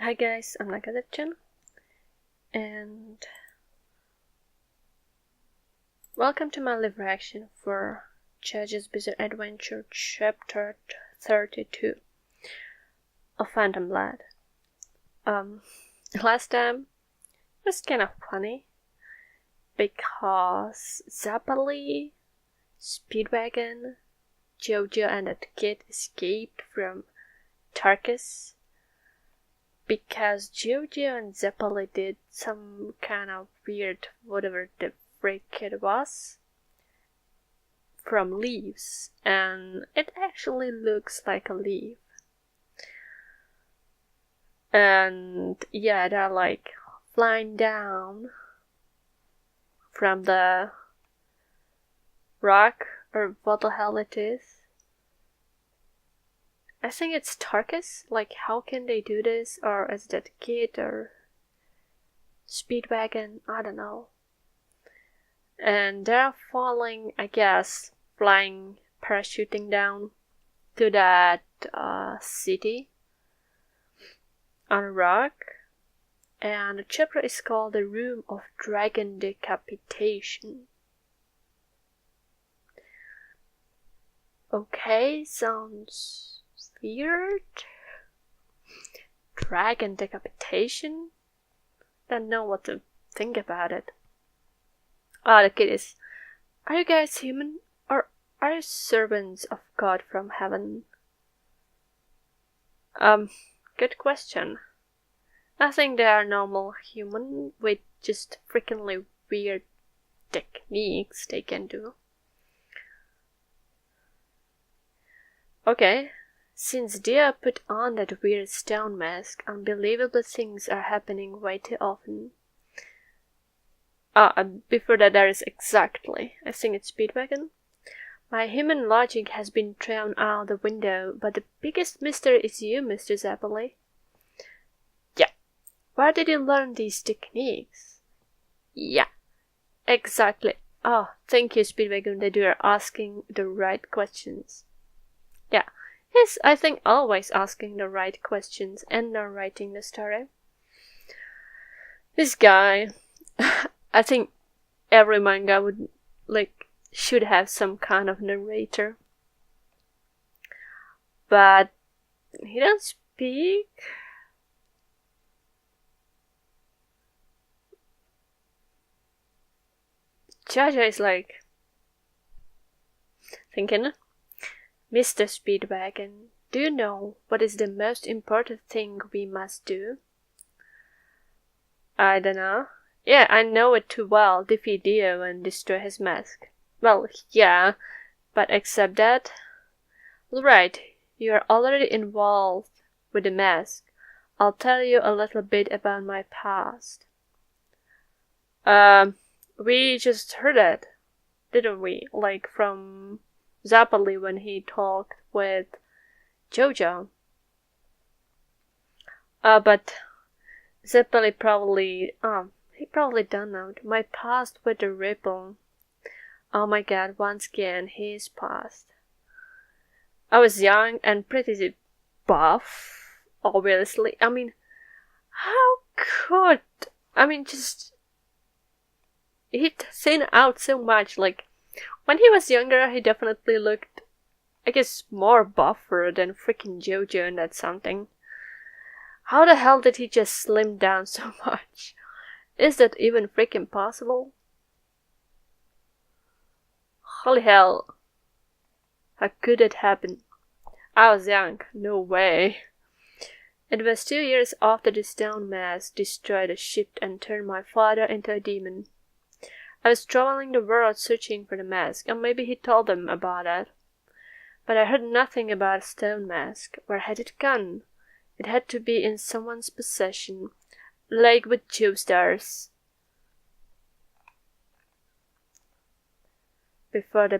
Hi guys, I'm Nagadir-chan, and welcome to my live reaction for JoJo's Bizarre Adventure Chapter 32 of Phantom Blood. Last time it was kind of funny because Zeppeli, Speedwagon, JoJo and that kid escaped from Tarkus because JoJo and Zeppeli did some kind of weird whatever the frick it was from leaves, and it actually looks like a leaf. And yeah, they're like flying down from the rock or what the hell it is. I think it's Tarkus. Like, how can they do this? Or is that kid or Speedwagon? I don't know. And they're falling, I guess, flying, parachuting down to that city on a rock. And the chapter is called The Room of Dragon Decapitation. Okay, sounds weird. Dragon decapitation? Don't know what to think about it. The kid is, are you guys human? Or are you servants of God from heaven? Good question. I think they are normal human with just freakingly weird techniques they can do. Okay. Since Dia put on that weird stone mask, unbelievable things are happening way too often. Before that there is exactly, I think it's Speedwagon. My human logic has been thrown out the window, but the biggest mystery is you, Mr. Zeppeli. Yeah. Where did you learn these techniques? Yeah. Exactly. Oh, thank you, Speedwagon, that you are asking the right questions. Yeah. Yes, I think always asking the right questions and narrating the story. This guy, I think every manga should have some kind of narrator. But he doesn't speak. JoJo is like thinking, Mr. Speedwagon, do you know what is the most important thing we must do? I don't know. Yeah, I know it too well. Defeat Dio and destroy his mask. Well, yeah, but except that... Right, you are already involved with the mask. I'll tell you a little bit about my past. We just heard it, didn't we? Like from Zeppeli when he talked with JoJo. But Zeppeli probably, he probably don't know. My past with the ripple. Oh my god, once again, his past. I was young and pretty buff, obviously. I mean, how could, just, he thin out so much, like, when he was younger, he definitely looked, I guess, more buffer than freaking JoJo, and that's something. How the hell did he just slim down so much? Is that even freaking possible? Holy hell. How could it happen? I was young, no way. It was 2 years after the stone mask destroyed a ship and turned my father into a demon. I was traveling the world searching for the mask, and maybe he told them about it. But I heard nothing about a stone mask. Where had it gone? It had to be in someone's possession, like with Joestar's. Before they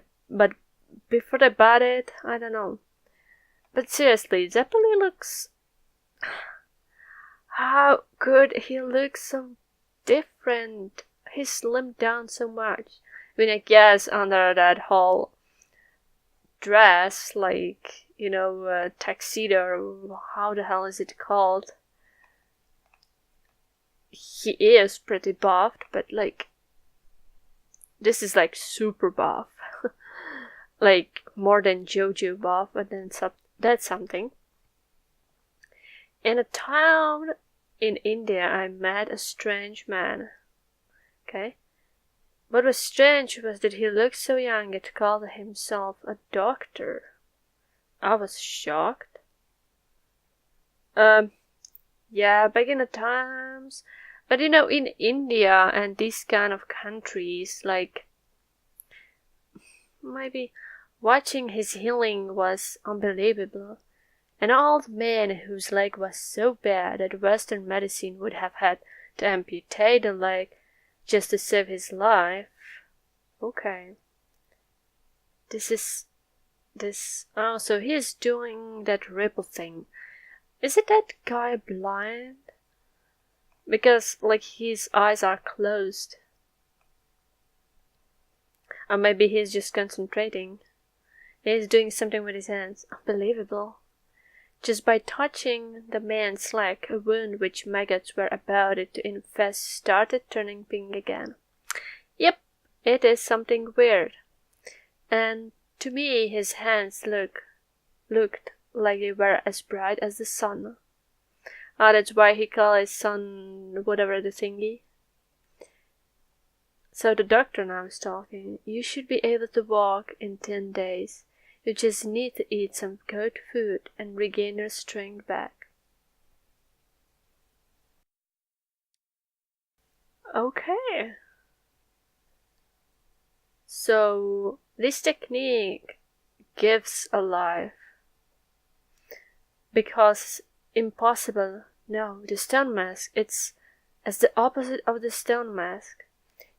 bought it, I don't know. But seriously, Zeppeli looks... How could he look so different? He slimmed down so much. I mean, I guess under that whole dress, like, tuxedo, or how the hell is it called? he is pretty buffed, but like this is like super buff. Like more than JoJo buff, but then that's something. In a town in India, I met a strange man. Okay? What was strange was that he looked so young and called himself a doctor. I was shocked. Yeah, back in the times. But in India and these kind of countries, like, maybe watching his healing was unbelievable. An old man whose leg was so bad that Western medicine would have had to amputate the leg just to save his life. Okay. Oh, so he's doing that ripple thing. Is it that guy blind? Because, like, his eyes are closed. Or maybe he's just concentrating. He's doing something with his hands. Unbelievable. Just by touching the man's leg, a wound which maggots were about it to infest started turning pink again. Yep, it is something weird. And to me, his hands looked like they were as bright as the sun. Ah, that's why he called his son whatever the thingy. So the doctor now is talking. You should be able to walk in 10 days. You just need to eat some good food and regain your strength back. Okay. So this technique gives a life. Because impossible. No, the stone mask, it's as the opposite of the stone mask.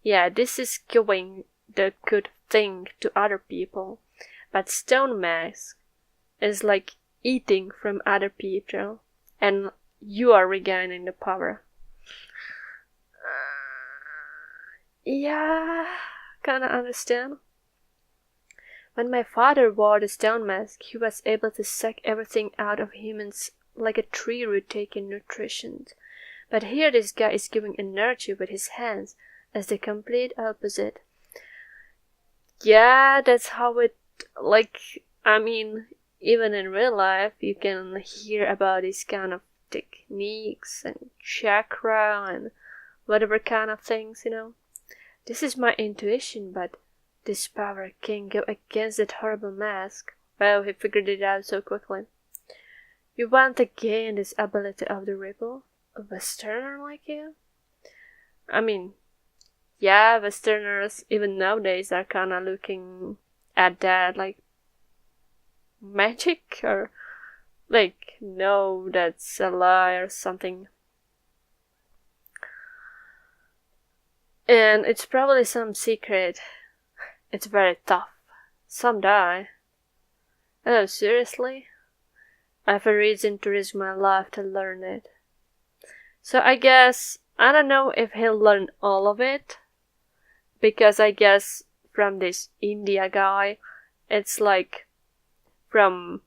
Yeah, this is giving the good thing to other people. But stone mask is like eating from other people, and you are regaining the power. Yeah, kinda understand. When my father wore the stone mask, he was able to suck everything out of humans like a tree root taking nutrition. But here this guy is giving energy with his hands as the complete opposite. Yeah, that's how it, like, I mean, even in real life, you can hear about these kind of techniques and chakra and whatever kind of things, This is my intuition, but this power can go against that horrible mask. Wow, he figured it out so quickly. You want to gain this ability of the ripple? A Westerner like you? I mean, yeah, Westerners even nowadays are kinda looking at that like magic, or like, no, that's a lie or something. And it's probably some secret. It's very tough. Some die. Oh, seriously? I have a reason to risk my life to learn it. So I guess, I don't know if he'll learn all of it, because I guess from this India guy, it's like from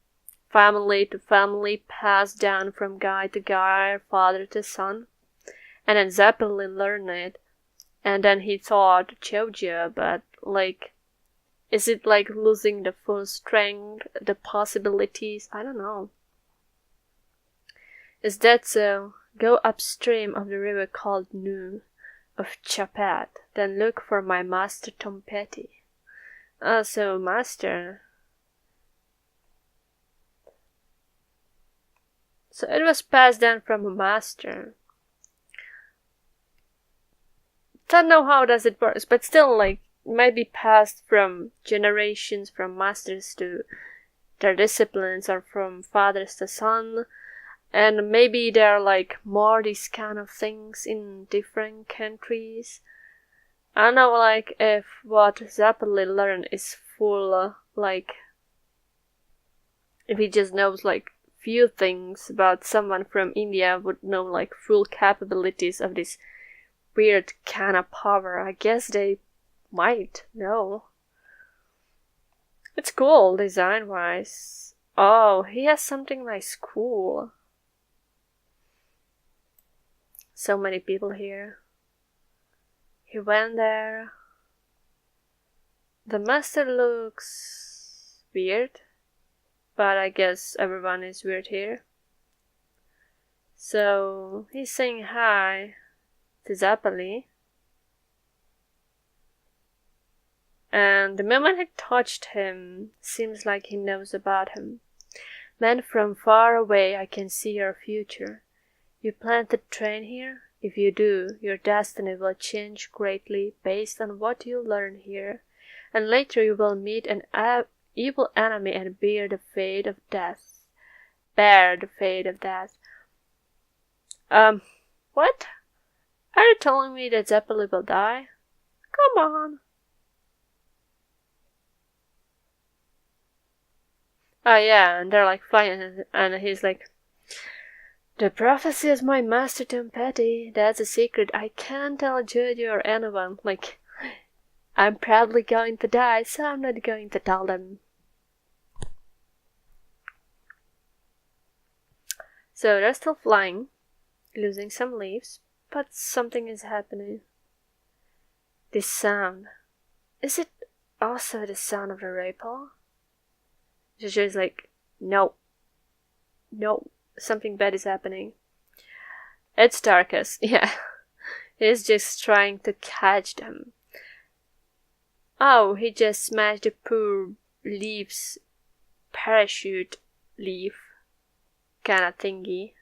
family to family, passed down from guy to guy, father to son. And then Zeppelin learned it, and then he taught JoJo, but like, is it like losing the full strength, the possibilities? I don't know. Is that so? Go upstream of the river called Nu of Chapat, then look for my master Tom Petty. Ah, so master. So it was passed down from a master. Don't know how does it work, but still, like, might be passed from generations, from masters to their disciplines, or from fathers to son. And maybe there are like more these kind of things in different countries. I don't know, like, if what Zeppelin learned is full, like, if he just knows like few things about someone from India would know like full capabilities of this weird kind of power. I guess they might know. It's cool design wise. Oh, he has something nice, cool. So many people here. He went there. The master looks weird, but I guess everyone is weird here. So he's saying hi to Zeppeli. And the moment he touched him, seems like he knows about him. Man, from far away I can see your future. You plan to train here? If you do, your destiny will change greatly based on what you learn here. And later you will meet an evil enemy and bear the fate of death. What? Are you telling me that Zeppeli will die? Come on. Oh yeah, and they're like flying, and he's like, the prophecy is my master Tom Petty. That's a secret I can't tell JoJo or anyone. Like, I'm probably going to die, so I'm not going to tell them. So they're still flying, losing some leaves, but something is happening. This sound. Is it also the sound of the ripple? JoJo is like, no, something bad is happening. It's Tarkus, yeah. He's just trying to catch them. Oh, he just smashed the poor leaf's parachute leaf kinda thingy.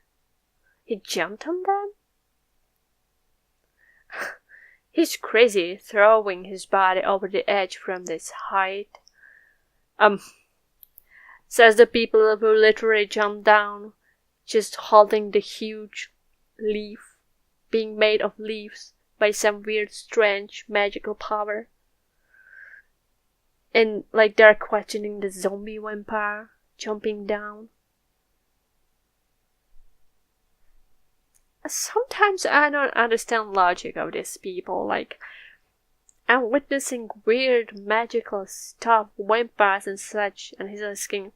He jumped on them? He's crazy, throwing his body over the edge from this height. Says the people who literally jumped down, just holding the huge leaf, being made of leaves by some weird, strange, magical power. And like they're questioning the zombie vampire jumping down. Sometimes I don't understand logic of these people. Like, I'm witnessing weird magical stuff, vampires and such, and he's asking,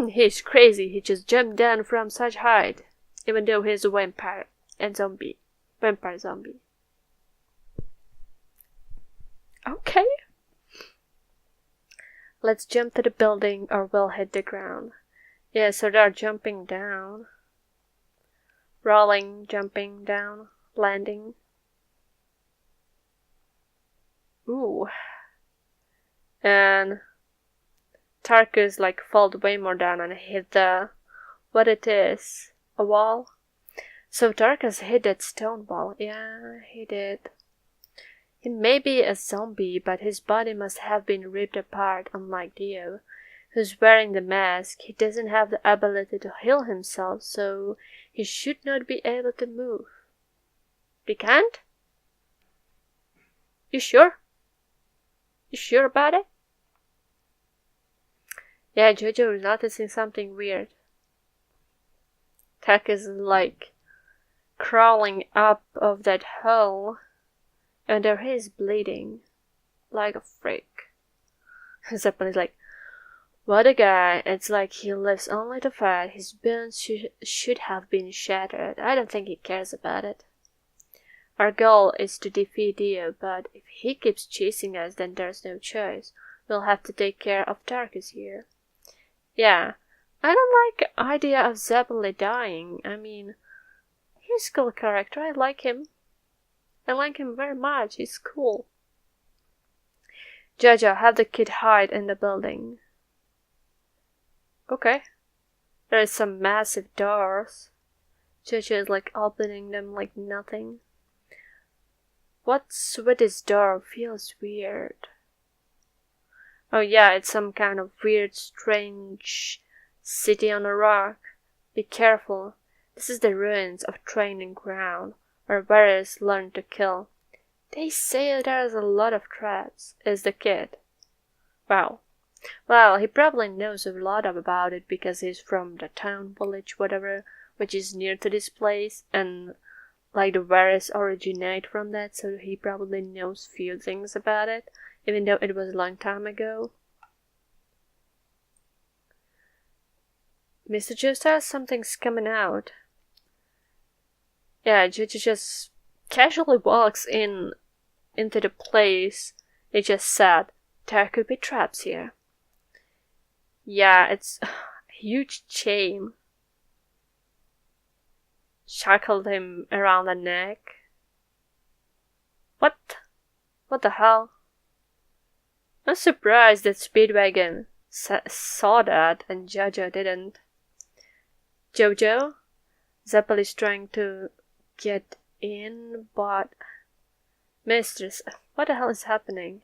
he's crazy, he just jumped down from such height, even though he's a vampire and zombie. Vampire zombie. Okay. Let's jump to the building or we'll hit the ground. Yeah, so they're jumping down. Rolling, jumping down, landing. Ooh. And Tarkus like fell way more down and hit the, what it is, a wall. So Tarkus hit that stone wall. Yeah, he did. He may be a zombie, but his body must have been ripped apart, unlike Dio, who's wearing the mask. He doesn't have the ability to heal himself, so he should not be able to move. He can't? You sure? You sure about it? Yeah, JoJo is noticing something weird. Tarkus is like crawling up of that hole, and there he is bleeding like a freak. Zeppeli is like, what a guy. It's like he lives only to fight. His bones should have been shattered. I don't think he cares about it. Our goal is to defeat Dio, but if he keeps chasing us, then there's no choice. We'll have to take care of Tarkus here. Yeah, I don't like the idea of Zeppeli dying. I mean, he's a cool character. I like him. I like him very much. He's cool. JoJo, have the kid hide in the building. Okay. There is some massive doors. JoJo is like opening them like nothing. What's with this door? Feels weird. Oh yeah, it's some kind of weird, strange city on a rock. Be careful. This is the ruins of training ground, where warriors learn to kill. They say there's a lot of traps. Is the kid? Wow. Well, he probably knows a lot about it because he's from the town, village, whatever, which is near to this place, and like the warriors originate from that, so he probably knows few things about it, even though it was a long time ago. Mr. Joestar, something's coming out. Yeah, JoJo just casually walks into the place they just said. There could be traps here. Yeah, it's a huge chain. Shackled him around the neck. What? What the hell? I'm surprised that Speedwagon saw that and JoJo didn't. JoJo? Zeppel is trying to get in, but... Mistress, what the hell is happening?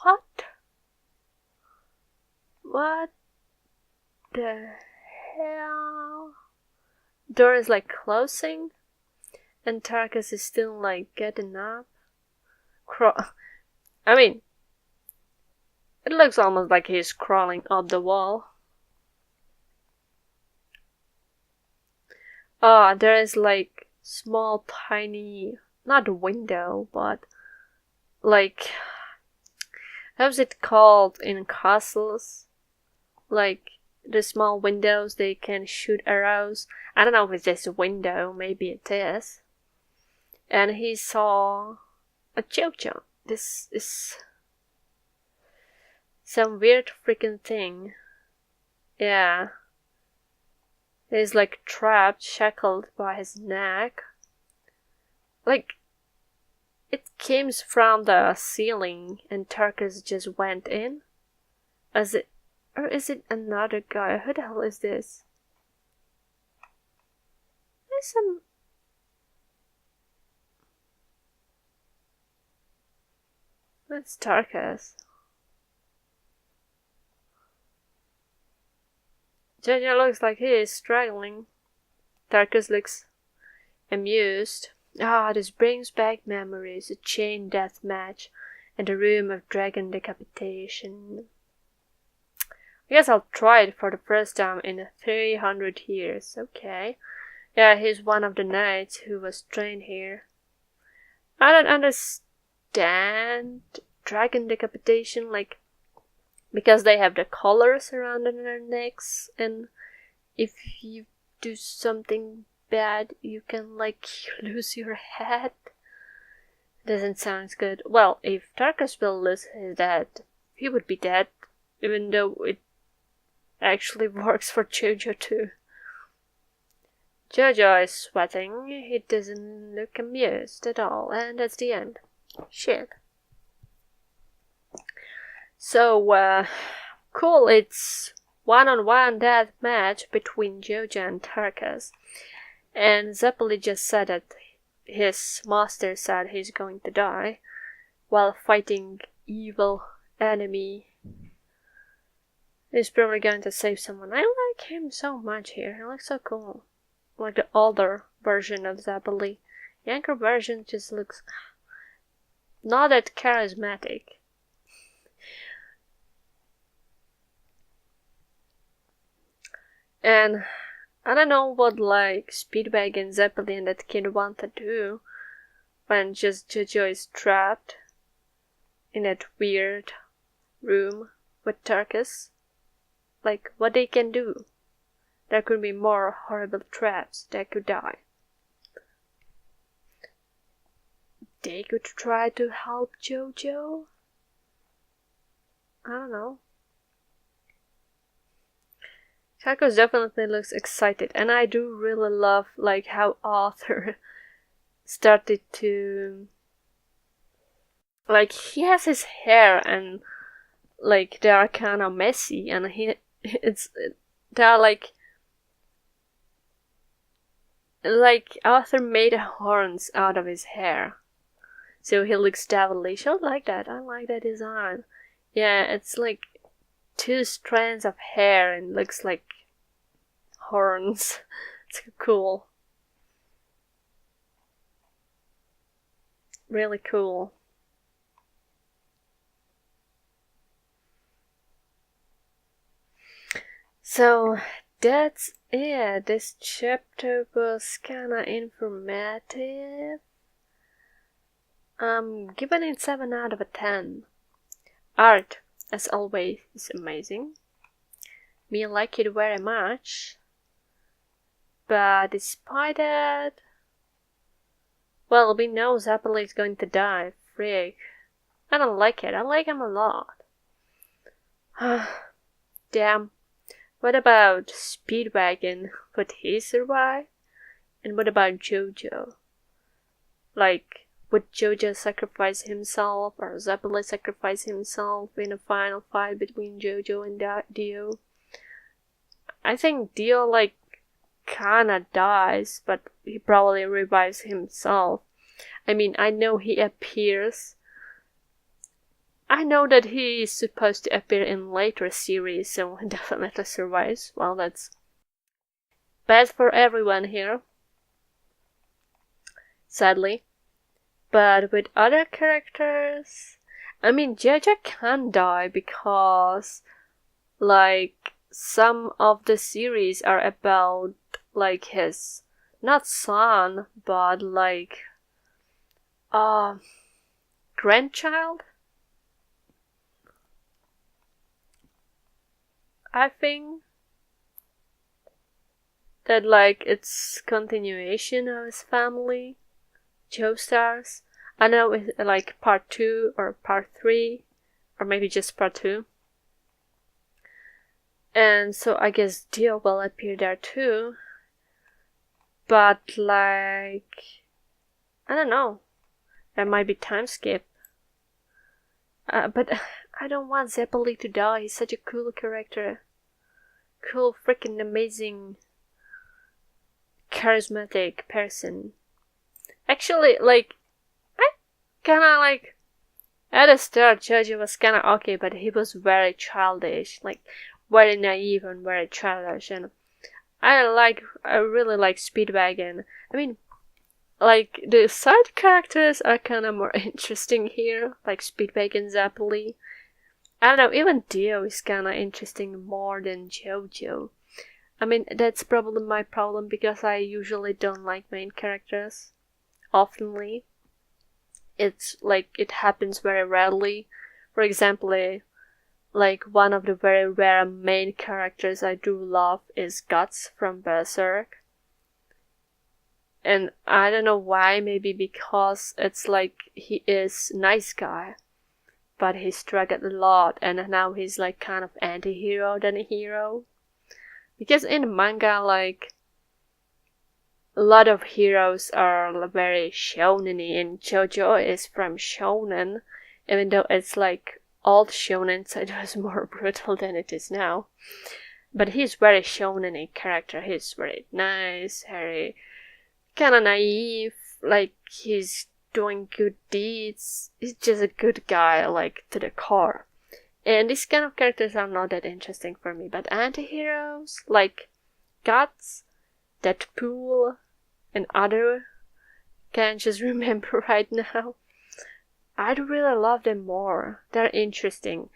What? What the hell? Door is like closing, and Tarkus is still like getting up. I mean, it looks almost like he's crawling up the wall. Oh, there is like small tiny, not a window, but like, how's it called in castles? Like the small windows they can shoot arrows. I don't know if it's just a window, maybe it is. And he saw a JoJo. This is some weird freaking thing. Yeah. He's like trapped, shackled by his neck. Like, it came from the ceiling and Tarkus just went in? Or is it another guy? Who the hell is this? There's some... That's Tarkus. JoJo looks like he is struggling. Tarkus looks amused. This brings back memories. A chain death match and a room of dragon decapitation. I guess I'll try it for the first time in 300 years. Okay. Yeah, he's one of the knights who was trained here. I don't understand dragon decapitation, like, because they have the collars around their necks, and if you do something bad, you can, like, lose your head. Doesn't sound good. Well, if Tarkus will lose his head, he would be dead, even though it actually works for JoJo too. JoJo is sweating. He doesn't look amused at all, and that's the end. Shit. So, cool, it's one-on-one death match between JoJo and Tarkus. And Zeppeli just said that his master said he's going to die while fighting evil enemy. He's probably going to save someone. I like him so much here. He looks so cool. Like the older version of Zeppeli. Younger version just looks not that charismatic. And I don't know what like Speedwagon, Zeppeli and that kid want to do when just JoJo is trapped in that weird room with Tarkus. Like what they can do. There could be more horrible traps that could die. They could try to help JoJo? I don't know. Tarkus definitely looks excited, and I do really love like how Arthur started to, like, he has his hair and like they are kind of messy, and they are like Arthur made horns out of his hair, so he looks devilish. I like that. I like that design. Yeah, it's like 2 strands of hair and looks like horns. It's cool. Really cool. So that's it. This chapter was kinda informative. I'm giving it 7 out of 10. Art as always, is amazing. Me like it very much. But despite that, well, we know Zeppeli is going to die. Freak. I don't like it. I like him a lot. Damn. What about Speedwagon? Would he survive? And what about JoJo? Like, would JoJo sacrifice himself or Zeppeli sacrifice himself in a final fight between JoJo and Dio? I think Dio, like, kinda dies, but he probably revives himself. I mean, I know he appears. I know that he is supposed to appear in later series, so he definitely survives. Well, that's bad for everyone here. Sadly. But with other characters, I mean, JoJo can die because, like, some of the series are about, like, his, not son, but, like, grandchild? I think that, like, it's continuation of his family, Joestars. I know it's like part 2 or part 3, or maybe just part 2. And so I guess Dio will appear there too. But, like, I don't know. There might be time skip. But I don't want Zeppeli to die. He's such a cool character. Cool, freaking amazing, charismatic person. Actually, like, I kinda like, at the start, JoJo was kinda okay, but he was very childish, like, very naive and very childish, and I really like Speedwagon. I mean, like, the side characters are kinda more interesting here, like Speedwagon, Zeppeli. I don't know, even Dio is kinda interesting more than JoJo. I mean, that's probably my problem because I usually don't like main characters. Oftenly. It's like, it happens very rarely. For example, like, one of the very rare main characters I do love is Guts from Berserk. And I don't know why, maybe because it's like, he is nice guy, but he struggled a lot, and now he's like kind of anti-hero than a hero. Because in manga, like, a lot of heroes are very shonen-y, and JoJo is from shonen, even though it's like old shonen, so it was more brutal than it is now. But he's very shonen-y character. He's very nice, very kinda naive, like, he's doing good deeds. He's just a good guy, like, to the core. And these kind of characters are not that interesting for me, but anti-heroes, like Guts, Deadpool, and other, can't just remember right now. I'd really love them more. They're interesting.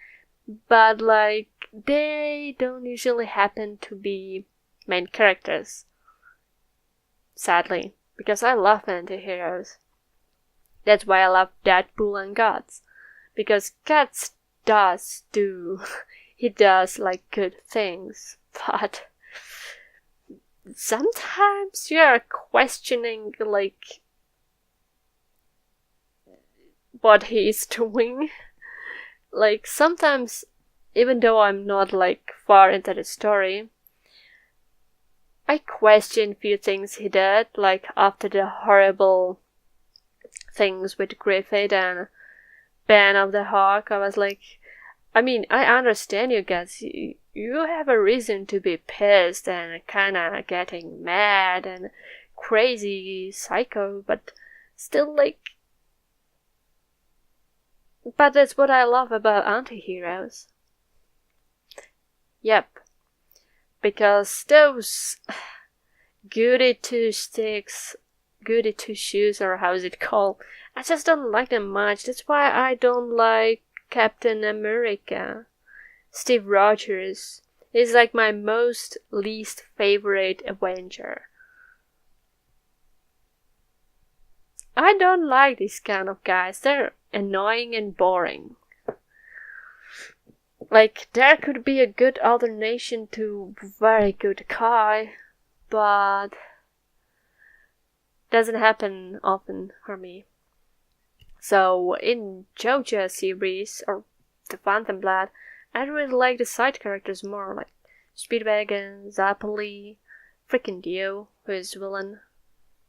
But, like, they don't usually happen to be main characters. Sadly. Because I love anti-heroes. That's why I love Deadpool and Guts. Because Guts he does, like, good things. But sometimes you're questioning, like, what he is doing. Like, sometimes, even though I'm not, like, far into the story, I question few things he did, like, after the horrible things with Griffith and Ban of the Hawk. I was like, I mean, I understand you guys. You have a reason to be pissed and kinda getting mad and crazy psycho, but still, like... But that's what I love about anti-heroes. Yep. Because those goody two-sticks, goody two-shoes, or how is it called, I just don't like them much. That's why I don't like Captain America. Steve Rogers is like my most least favorite Avenger. I don't like these kind of guys. They're annoying and boring. Like, there could be a good alternation to very good Kai, but doesn't happen often for me. So in JoJo's series, or the Phantom Blood, I really like the side characters more, like Speedwagon, Zappoli, freaking Dio, who is villain.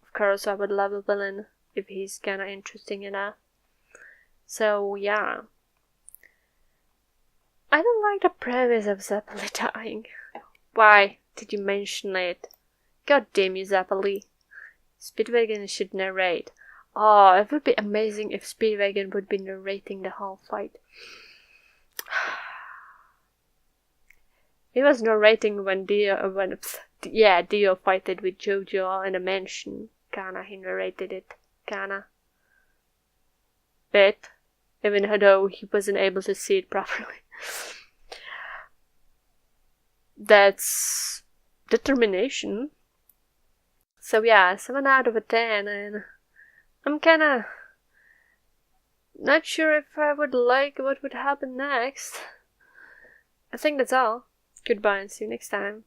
Of course, I would love a villain if he's kinda interesting enough. So yeah. I don't like the premise of Zappoli dying. Why did you mention it? God damn you, Zappoli. Speedwagon should narrate. Oh, it would be amazing if Speedwagon would be narrating the whole fight. He was narrating when Dio fighted with JoJo in a mansion. Kinda, he narrated it. Kinda. Bit. Even though he wasn't able to see it properly. That's determination. So yeah, 7 out of 10, and I'm kinda not sure if I would like what would happen next. I think that's all. Goodbye and see you next time.